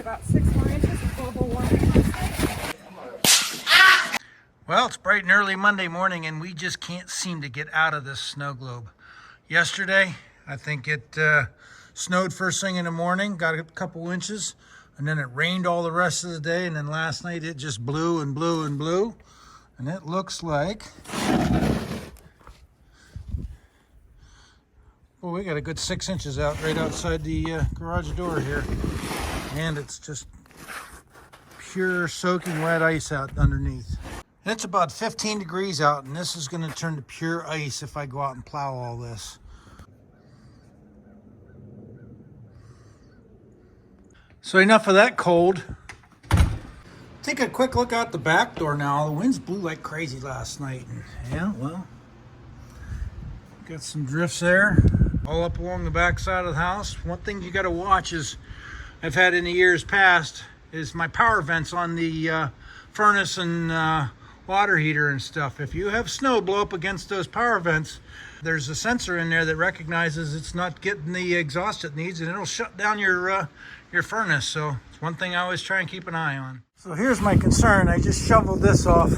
about 6 more inches of global warming. Well, it's bright and early Monday morning, and we just can't seem to get out of this snow globe. Yesterday, I think it snowed first thing in the morning, got a couple inches, and then it rained all the rest of the day, and then last night it just blew and blew and blew. And it looks like, well, we got a good 6 inches out right outside the garage door here. And it's just pure soaking wet ice out underneath. It's about 15 degrees out, and this is going to turn to pure ice if I go out and plow all this. So enough of that cold. Take a quick look out the back door now. The winds blew like crazy last night. And yeah, well, got some drifts there all up along the back side of the house. One thing you got to watch is, I've had in the years past, is my power vents on the furnace and water heater and stuff. If you have snow blow up against those power vents, there's a sensor in there that recognizes it's not getting the exhaust it needs, and it'll shut down your furnace. So it's one thing I always try and keep an eye on. So here's my concern. I just shoveled this off,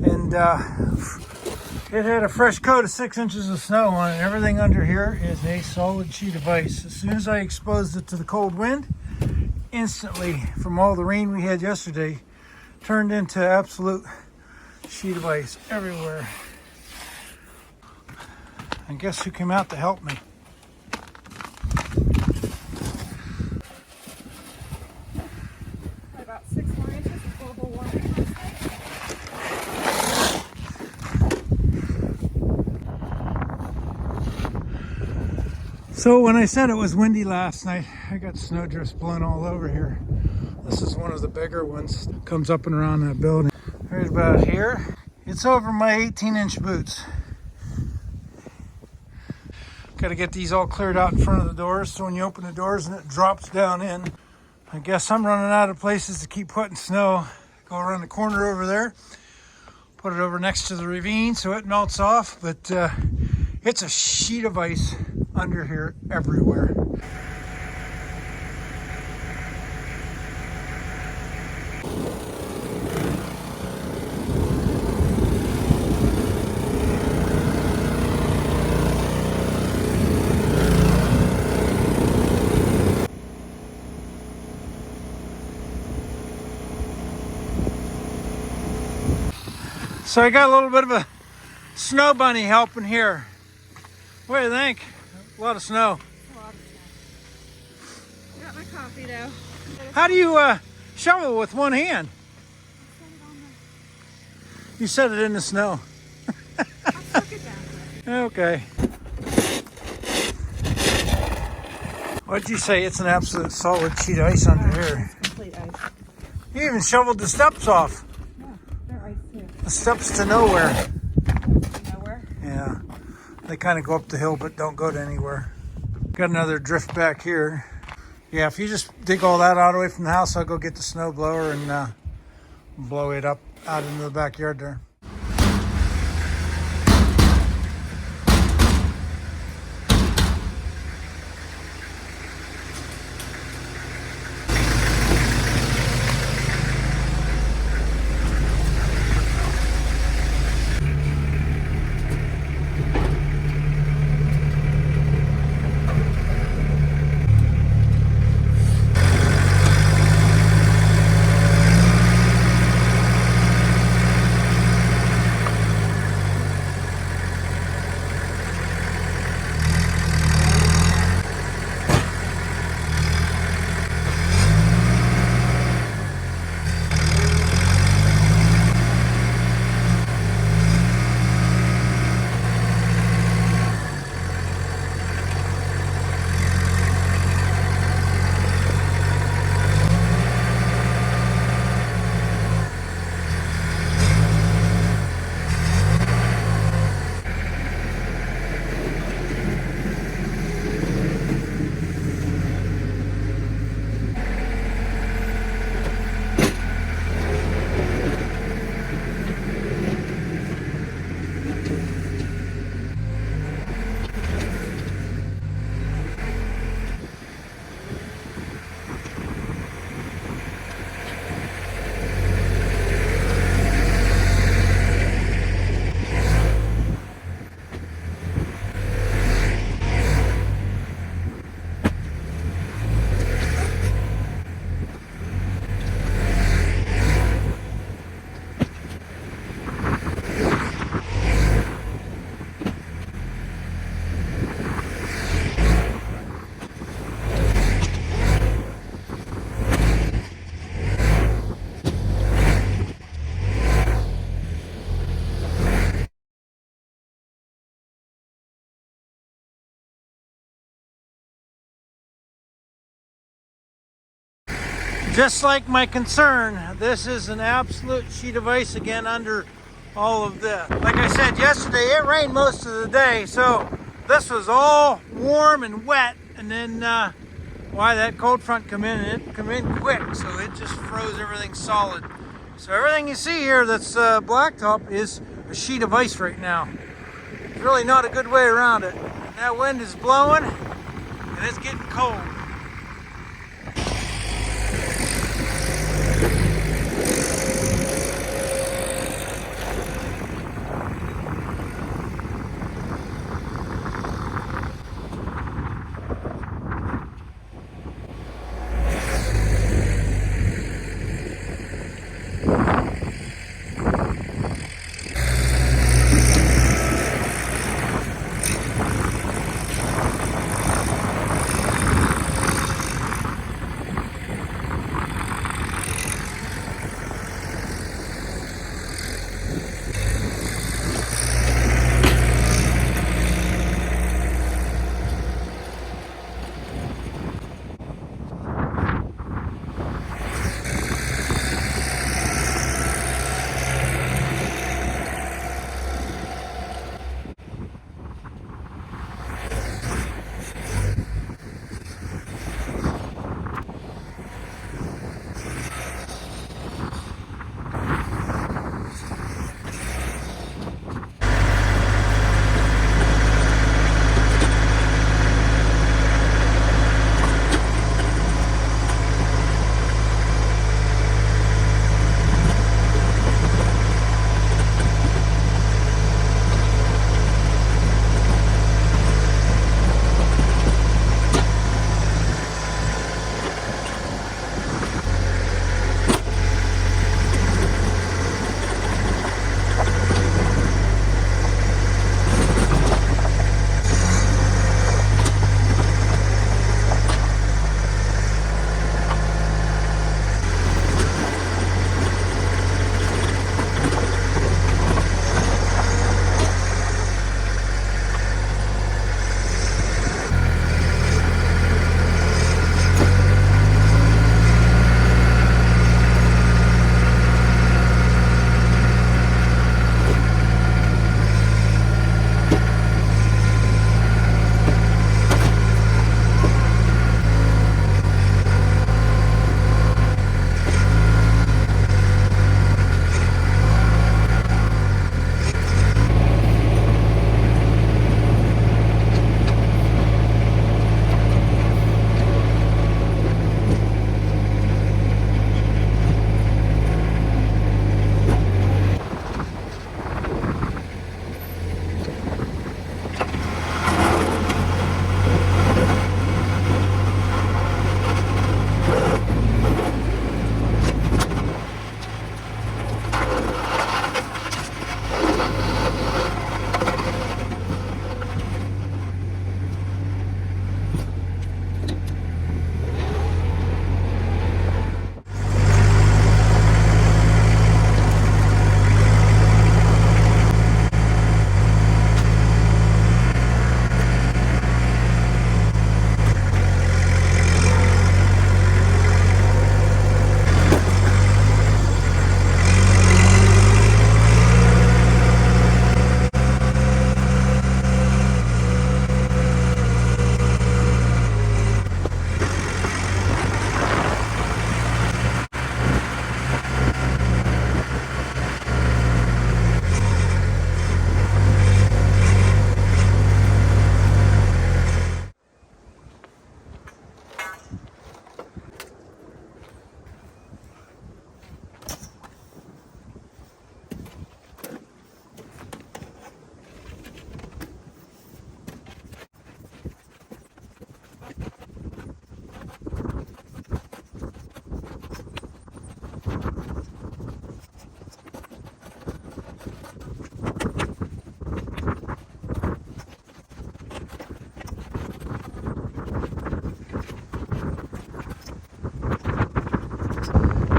and it had a fresh coat of 6 inches of snow on it. Everything under here is a solid sheet of ice. As soon as I exposed it to the cold wind, instantly, from all the rain we had yesterday, turned into absolute sheet of ice everywhere. And guess who came out to help me? About 6 more inches of global warming. So when I said it was windy last night, I got snowdrifts blowing all over here. This is one of the bigger ones. Comes up and around that building. Right about here. It's over my 18-inch boots. Got to get these all cleared out in front of the doors, so when you open the doors and it drops down in. I guess I'm running out of places to keep putting snow. Go around the corner over there, put it over next to the ravine so it melts off, but it's a sheet of ice under here everywhere. So I got a little bit of a snow bunny helping here. What do you think? A lot of snow. A lot of snow. Got my coffee though. How do you shovel with one hand? You set it in the snow. I'll suck it down. Okay. What'd you say? It's an absolute solid sheet of ice under here. It's complete ice. You even shoveled the steps off. Yeah, they're ice too. The steps to nowhere. Nowhere? Yeah. They kind of go up the hill but don't go to anywhere. Got another drift back here. Yeah, if you just dig all that out away from the house, I'll go get the snow blower and blow it up out into the backyard there. Just like my concern, this is an absolute sheet of ice again under all of this. Like I said yesterday, it rained most of the day, so this was all warm and wet, and then why that cold front come in, and it come in quick, so it just froze everything solid. So everything you see here that's blacktop is a sheet of ice right now. It's really not a good way around it. And that wind is blowing, and it's getting cold.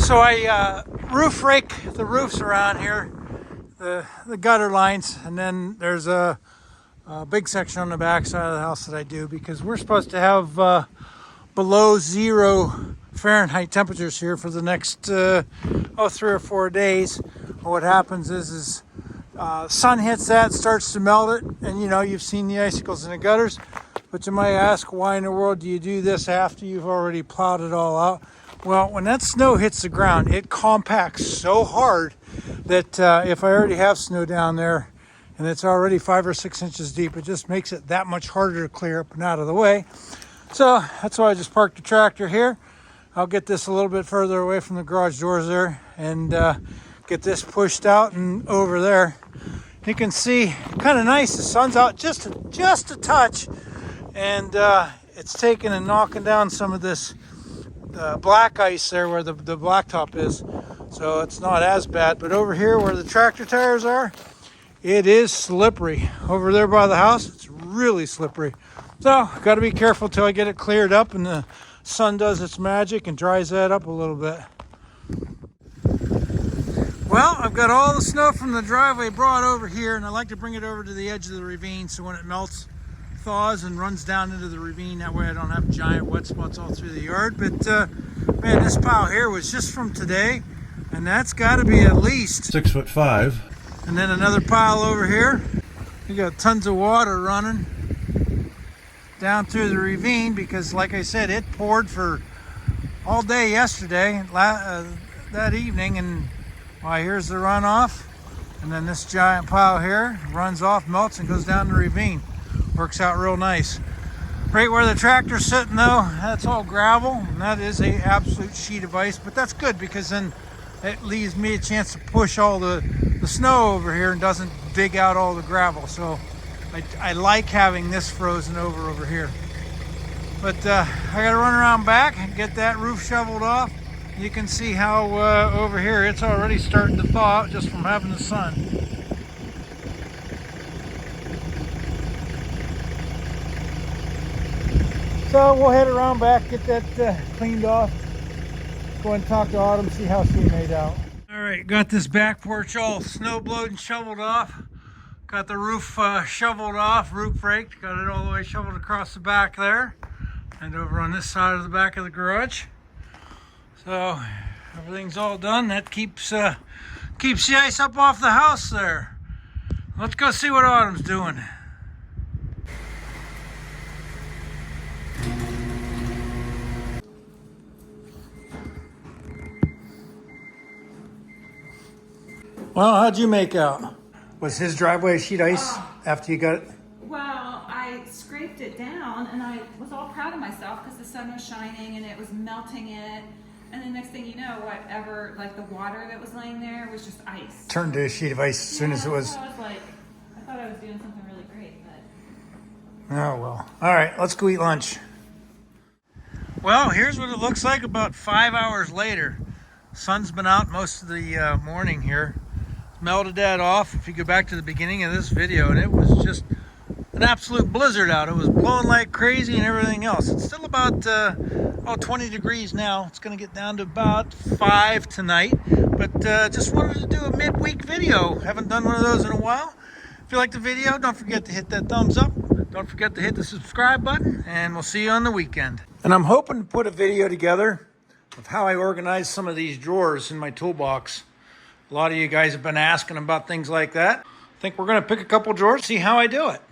So I roof rake the roofs around here, the gutter lines, and then there's a big section on the back side of the house that I do because we're supposed to have below zero Fahrenheit temperatures here for the next 3 or 4 days. What happens is sun hits that, starts to melt it, and you've seen the icicles in the gutters. But you might ask, why in the world do you do this after you've already plowed it all out? Well, when that snow hits the ground, it compacts so hard that if I already have snow down there and it's already 5 or 6 inches deep, it just makes it that much harder to clear up and out of the way. So that's why I just parked the tractor here. I'll get this a little bit further away from the garage doors there and get this pushed out and over there. You can see, kind of nice, the sun's out just a touch, and it's taking and knocking down some of this black ice there where the blacktop is. So it's not as bad, but over here where the tractor tires are, it is slippery. Over there by the house, it's really slippery. So got to be careful till I get it cleared up and the sun does its magic and dries that up a little bit. Well, I've got all the snow from the driveway brought over here, and I like to bring it over to the edge of the ravine so when it melts, thaws and runs down into the ravine. That way I don't have giant wet spots all through the yard. But man, this pile here was just from today, and that's got to be at least 6'5". And then another pile over here. We got tons of water running down through the ravine because, like I said, it poured for all day yesterday, that evening, and here's the runoff. And then this giant pile here runs off, melts, and goes down the ravine. Works out real nice. Right where the tractor's sitting though, that's all gravel, and that is a absolute sheet of ice, but that's good because then it leaves me a chance to push all the snow over here and doesn't dig out all the gravel. So I like having this frozen over here. But I gotta run around back and get that roof shoveled off. You can see how over here it's already starting to thaw out just from having the sun. So we'll head around back, get that cleaned off. Go and talk to Autumn, see how she made out. All right, got this back porch all snow blowed and shoveled off. Got the roof shoveled off, roof raked. Got it all the way shoveled across the back there. And over on this side of the back of the garage. So everything's all done. That keeps the ice up off the house there. Let's go see what Autumn's doing. Well, how'd you make out? Was his driveway sheet ice after you got it? Well, I scraped it down and I was all proud of myself because the sun was shining and it was melting it. And the next thing you know, whatever, like the water that was laying there was just ice. Turned to a sheet of ice as soon as it was. So I was like, I thought I was doing something really great, but. Oh, well. All right, let's go eat lunch. Well, here's what it looks like about 5 hours later. Sun's been out most of the morning here. Melted that off. If you go back to the beginning of this video, and it was just an absolute blizzard out. It was blowing like crazy and everything else. It's still about 20 degrees now. It's going to get down to about 5 tonight. But just wanted to do a midweek video. Haven't done one of those in a while. If you like the video, don't forget to hit that thumbs up. Don't forget to hit the subscribe button, and we'll see you on the weekend. And I'm hoping to put a video together of how I organize some of these drawers in my toolbox. A lot of you guys have been asking about things like that. I think we're going to pick a couple drawers, see how I do it.